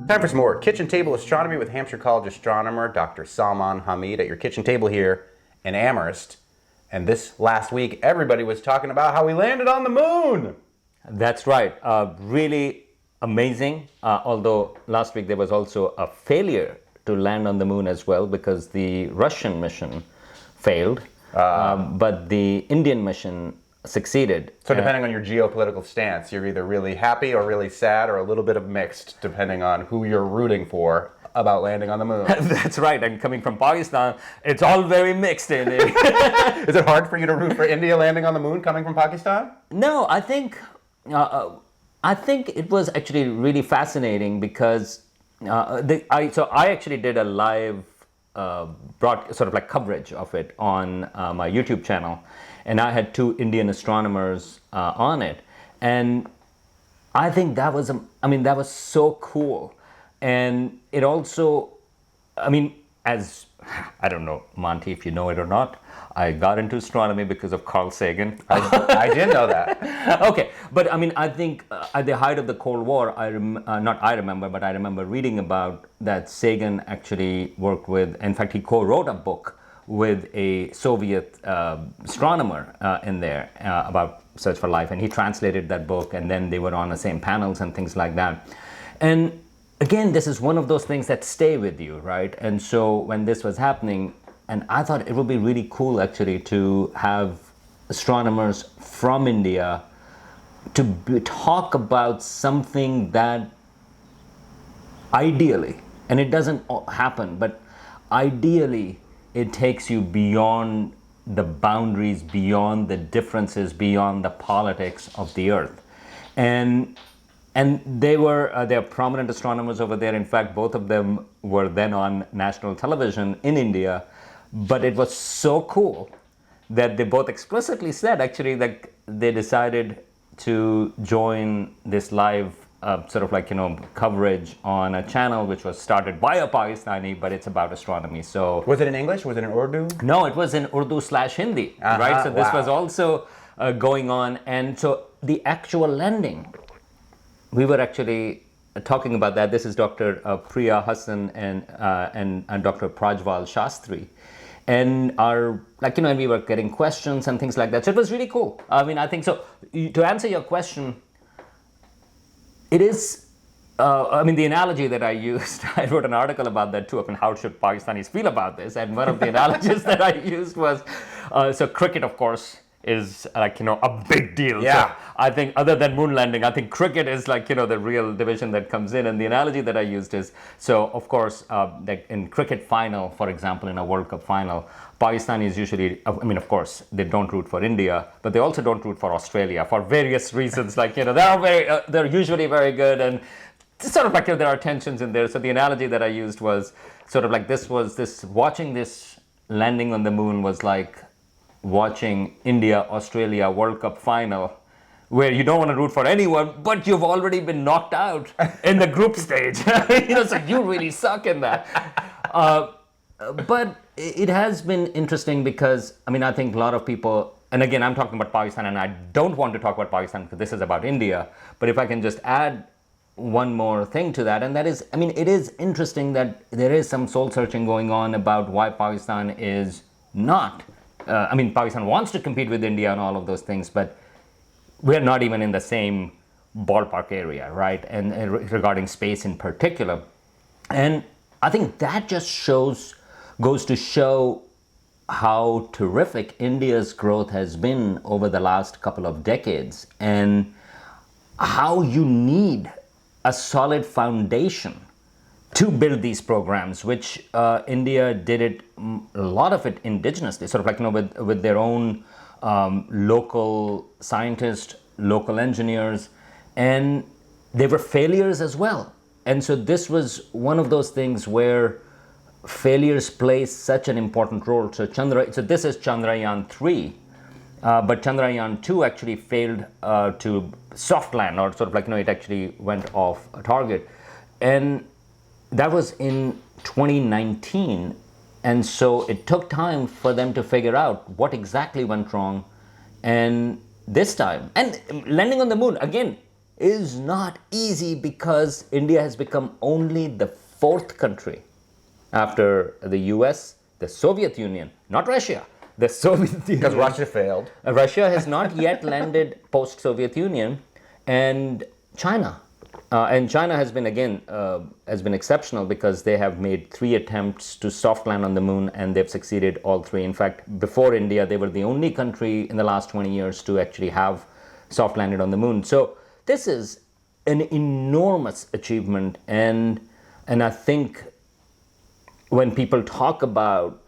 Time for some more Kitchen Table Astronomy with Hampshire College astronomer Dr. Salman Hameed at your kitchen table here in Amherst. And this last week, everybody was talking about how we landed on the moon. That's right. Really amazing. Although last week there was also a failure to land on the moon as well because the Russian mission failed, but the Indian mission succeeded. So depending on your geopolitical stance, you're either really happy or really sad or a little bit of mixed, depending on who you're rooting for about landing on the moon. That's right. And coming from Pakistan, it's all very mixed in it. Is it hard for you to root for India landing on the moon coming from Pakistan? No, I think it was actually really fascinating because I actually did a live coverage of it on my YouTube channel, and I had two Indian astronomers on it, and I think that was so cool. And it also, as I don't know, Monte, if you know it or not, I got into astronomy because of Carl Sagan. I did know that. Okay, but I think at the height of the Cold War, I remember reading about that Sagan actually worked with, in fact, he co-wrote a book with a Soviet astronomer in there about Search for Life, and he translated that book, and then they were on the same panels and things like that. And again, this is one of those things that stay with you, right? And so when this was happening, and I thought it would be really cool actually to have astronomers from India to talk about something that ideally, and it doesn't happen, but ideally it takes you beyond the boundaries, beyond the differences, beyond the politics of the Earth. And they're prominent astronomers over there. In fact, both of them were then on national television in India. But it was so cool that they both explicitly said actually that they decided to join this live coverage on a channel which was started by a Pakistani, but it's about astronomy. So was it in English? Was it in Urdu? No, it was in Urdu/Hindi, right? So this was also going on. And so the actual landing, we were actually talking about that. This is Dr. Priya Hassan and Dr. Prajwal Shastri. And and we were getting questions and things like that. So it was really cool. I think so. To answer your question, it is, the analogy that I used, I wrote an article about that too, how should Pakistanis feel about this? And one of the analogies that I used was, so cricket, of course, is a big deal. Yeah. So I think other than moon landing, I think cricket is the real division that comes in. And the analogy that I used is, so of course, in cricket final, for example, in a World Cup final, Pakistanis usually, of course, they don't root for India, but they also don't root for Australia for various reasons. They're usually very good, and there are tensions in there. So the analogy that I used was watching this landing on the moon was like watching India-Australia World Cup final, where you don't want to root for anyone, but you've already been knocked out in the group stage. So you really suck in that. But it has been interesting because, I think a lot of people, and again, I'm talking about Pakistan, and I don't want to talk about Pakistan because this is about India, but if I can just add one more thing to that, and that is, it is interesting that there is some soul searching going on about why Pakistan is not. Pakistan wants to compete with India and all of those things, but we're not even in the same ballpark area, right? And regarding space in particular. And I think that just goes to show how terrific India's growth has been over the last couple of decades, and how you need a solid foundation to build these programs, which India did it, a lot of it indigenously, with their own local scientists, local engineers, and they were failures as well. And so this was one of those things where failures play such an important role. So this is Chandrayaan 3, but Chandrayaan 2 actually failed to soft land, or it actually went off a target. And that was in 2019, and so it took time for them to figure out what exactly went wrong. And this time, and landing on the moon, again, is not easy because India has become only the fourth country after the US, the Soviet Union, not Russia, the Soviet Union. Because Russia failed. Russia has not yet landed post-Soviet Union, and China. And China has been, again, has been exceptional because they have made 3 attempts to soft land on the moon, and they've succeeded all 3. In fact, before India, they were the only country in the last 20 years to actually have soft landed on the moon. So this is an enormous achievement, and I think when people talk about,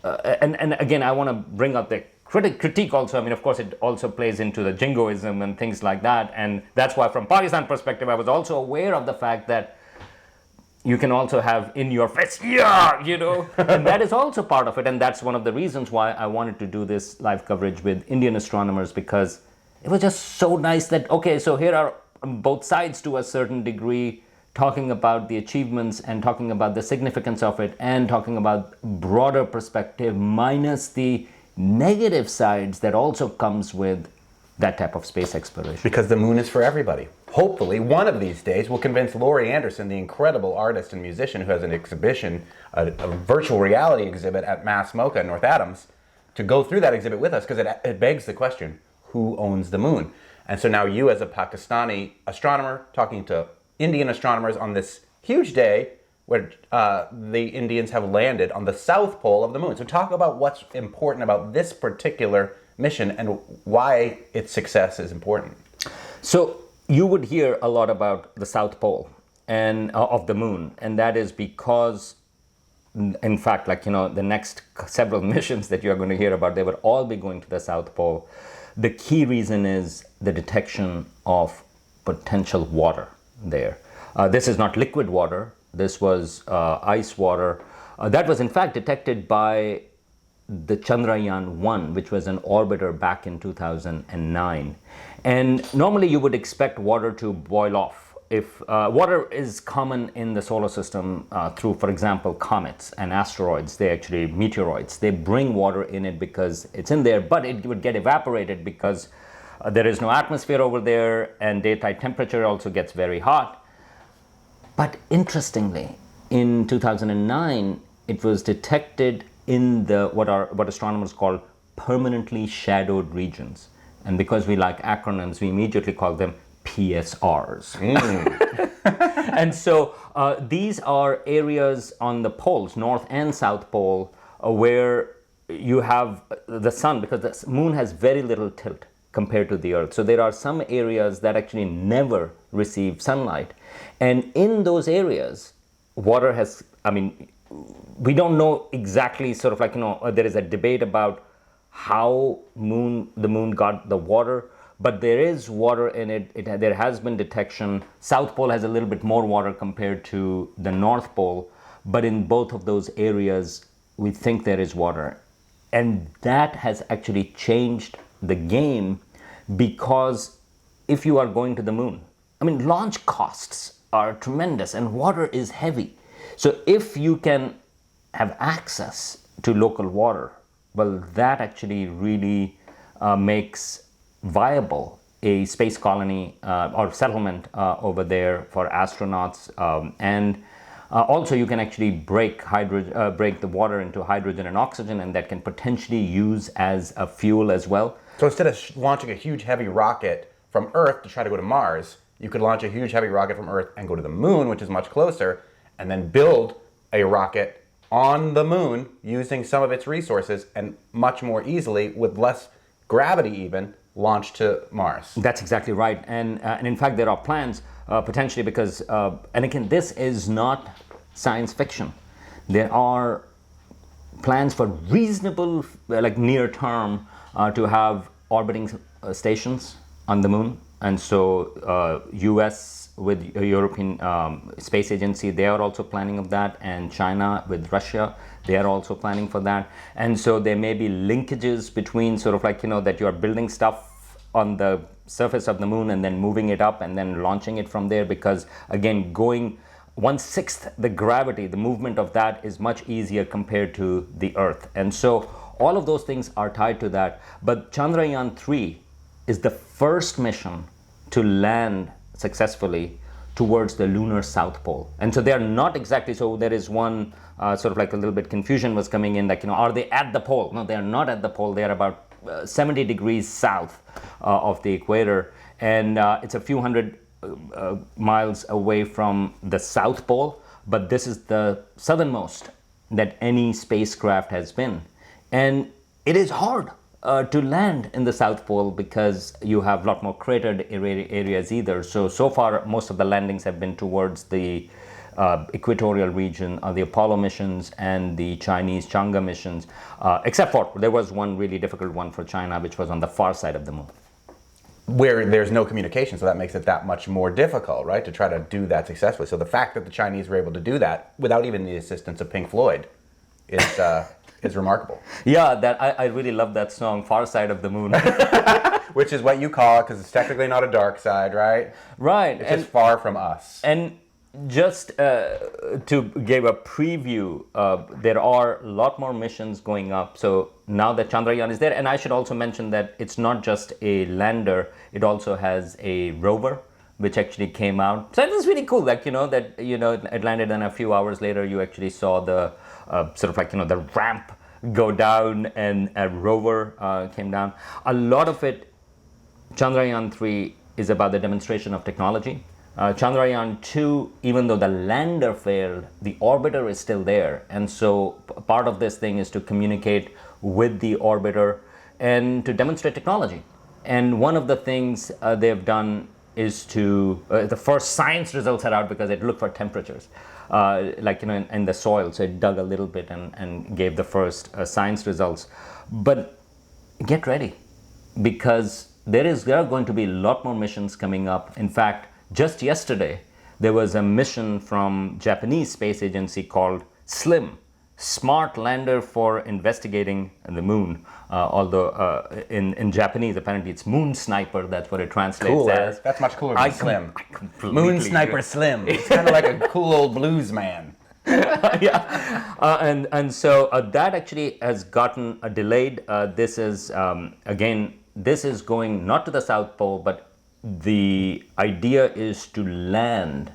and again, I want to bring up the critique also. I mean, of course, it also plays into the jingoism and things like that, and that's why from Pakistan perspective, I was also aware of the fact that you can also have in your face, yeah, you know, and that is also part of it, and that's one of the reasons why I wanted to do this live coverage with Indian astronomers, because it was just so nice that, okay, so here are both sides to a certain degree talking about the achievements and talking about the significance of it and talking about broader perspective minus the negative sides that also comes with that type of space exploration. Because the moon is for everybody. Hopefully, one of these days, we'll convince Laurie Anderson, the incredible artist and musician who has an exhibition, a virtual reality exhibit at Mass MoCA in North Adams, to go through that exhibit with us, because it begs the question, who owns the moon? And so now you, as a Pakistani astronomer, talking to Indian astronomers on this huge day where the Indians have landed on the south pole of the moon. So talk about what's important about this particular mission and why its success is important. So you would hear a lot about the south pole and of the moon, and that is because, in fact, like, you know, the next several missions that you're going to hear about, they would all be going to the south pole. The key reason is the detection of potential water there. This is not liquid water. This was ice water. That was in fact detected by the Chandrayaan-1, which was an orbiter back in 2009. And normally you would expect water to boil off. If water is common in the solar system through, for example, comets and asteroids, they actually, meteoroids, they bring water in it because it's in there, but it would get evaporated because there is no atmosphere over there, and daytime temperature also gets very hot. But interestingly, in 2009, it was detected in the what astronomers call permanently shadowed regions. And because we like acronyms, we immediately call them PSRs. And so these are areas on the poles, North and South Pole, where you have the sun, because the moon has very little tilt compared to the Earth. So there are some areas that actually never receive sunlight. And in those areas, water has, I mean, we don't know exactly, sort of like, you know, there is a debate about how the moon got the water, but there is water in it. There has been detection. South Pole has a little bit more water compared to the North Pole, but in both of those areas, we think there is water. And that has actually changed the game, because if you are going to the moon, I mean, launch costs are tremendous and water is heavy. So if you can have access to local water, well, that actually really makes viable a space colony or settlement over there for astronauts. And also you can actually break the water into hydrogen and oxygen, and that can potentially use as a fuel as well. So instead of launching a huge heavy rocket from Earth to try to go to Mars, you could launch a huge heavy rocket from Earth and go to the moon, which is much closer, and then build a rocket on the moon using some of its resources and much more easily, with less gravity even, launch to Mars. That's exactly right. And in fact, there are plans potentially, because, and again, this is not science fiction. There are plans for reasonable, like near term, to have orbiting stations on the moon. And so US with European Space Agency, they are also planning of that, and China with Russia, they are also planning for that. And so there may be linkages between, sort of like, you know, that you are building stuff on the surface of the moon and then moving it up and then launching it from there, because again, going 1/6 the gravity, the movement of that is much easier compared to the Earth. And so all of those things are tied to that. But Chandrayaan 3 is the first mission to land successfully towards the lunar south pole. And so they're not exactly, so there is one sort of like a little bit confusion was coming in, like, are they at the pole? No, they're not at the pole. They're about 70 degrees south of the equator. And it's a few hundred miles away from the south pole, but this is the southernmost that any spacecraft has been. And it is hard to land in the South Pole because you have a lot more cratered areas either. So far, most of the landings have been towards the equatorial region, the Apollo missions and the Chinese Chang'e missions, except for there was one really difficult one for China, which was on the far side of the moon. Where there's no communication, so that makes it that much more difficult, right, to try to do that successfully. So the fact that the Chinese were able to do that without even the assistance of Pink Floyd is remarkable. Yeah, that I really love that song, Far Side of the Moon. Which is what you call it, because it's technically not a dark side, right? Right. It's just far from us. And just to give a preview, there are a lot more missions going up. So now that Chandrayaan is there, and I should also mention that it's not just a lander, it also has a rover, which actually came out. So it was really cool, like, it landed, and a few hours later you actually saw the sort of like, the ramp go down, and a rover came down. A lot of it, Chandrayaan 3 is about the demonstration of technology. Chandrayaan 2, even though the lander failed, the orbiter is still there. And so part of this thing is to communicate with the orbiter and to demonstrate technology. And one of the things they've done is to, the first science results are out because it looked for temperatures, in the soil. So it dug a little bit and gave the first science results. But get ready, because there are going to be a lot more missions coming up. In fact, just yesterday, there was a mission from Japanese space agency called SLIM, Smart Lander for Investigating the Moon. Although in Japanese, apparently it's Moon Sniper. That's what it translates Cooler. as. That's much cooler than Slim. Moon Sniper Slim. It's kind of like a cool old blues man. Yeah, and so that actually has gotten delayed. This is this is going not to the South Pole, but the idea is to land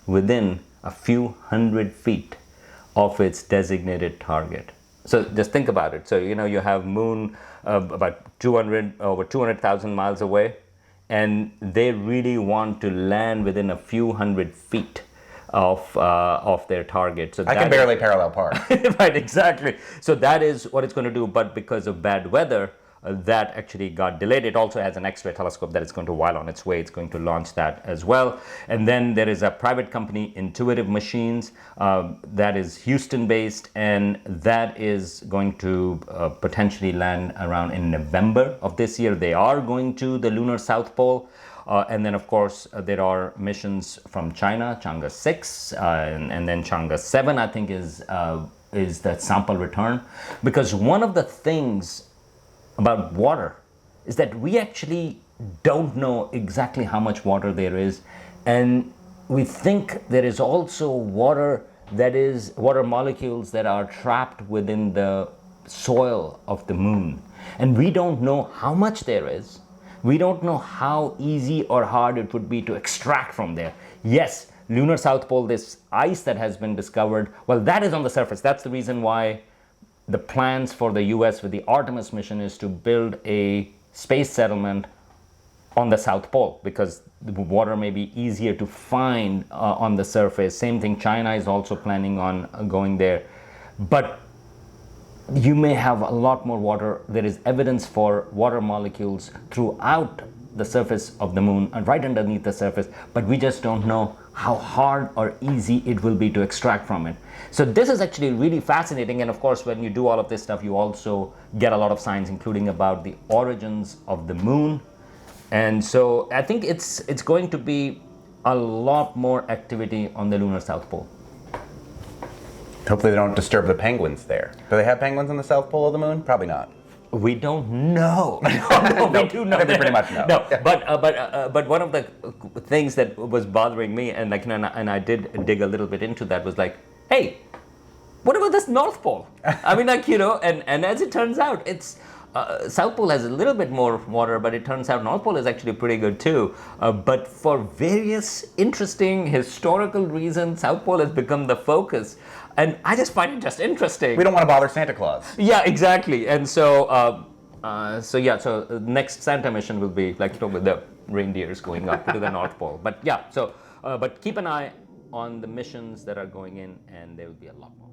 within a few hundred feet of its designated target. So just think about it. So you have moon about over 200,000 miles away, and they really want to land within a few hundred feet of their target. So I can barely parallel park. Right, exactly. So that is what it's going to do, but because of bad weather, that actually got delayed. It also has an X-ray telescope that is going to, while on its way, it's going to launch that as well. And then there is a private company, Intuitive Machines, that is Houston-based, and that is going to potentially land around in November of this year. They are going to the lunar South Pole. And then, of course, there are missions from China, Chang'e 6, and then Chang'e 7, I think, is the sample return. Because one of the things about water is that we actually don't know exactly how much water there is, and we think there is also water molecules that are trapped within the soil of the moon, and we don't know how much there is. We don't know how easy or hard it would be to extract from there. Yes, lunar South Pole, this ice that has been discovered, well, that is on the surface. That's the reason why the plans for the US with the Artemis mission is to build a space settlement on the South Pole, because the water may be easier to find on the surface. Same thing, China is also planning on going there. But you may have a lot more water. There is evidence for water molecules throughout the surface of the moon and right underneath the surface, but we just don't know how hard or easy it will be to extract from it. So this is actually really fascinating, and of course when you do all of this stuff, you also get a lot of science, including about the origins of the moon. And so I think it's going to be a lot more activity on the lunar South Pole. Hopefully they don't disturb the penguins there. Do they have penguins on the South Pole of the moon? Probably not. We don't know. No, we do know. I think we pretty much know. No, but one of the things that was bothering me, and and I did dig a little bit into that, was like, hey, what about this North Pole? I mean, and as it turns out, it's South Pole has a little bit more water, but it turns out North Pole is actually pretty good too. But for various interesting historical reasons, South Pole has become the focus. And I just find it just interesting. We don't want to bother Santa Claus. Yeah, exactly. And so, so next Santa mission will be like, with the reindeers going up to the North Pole. But yeah, so, but keep an eye on the missions that are going in, and there will be a lot more.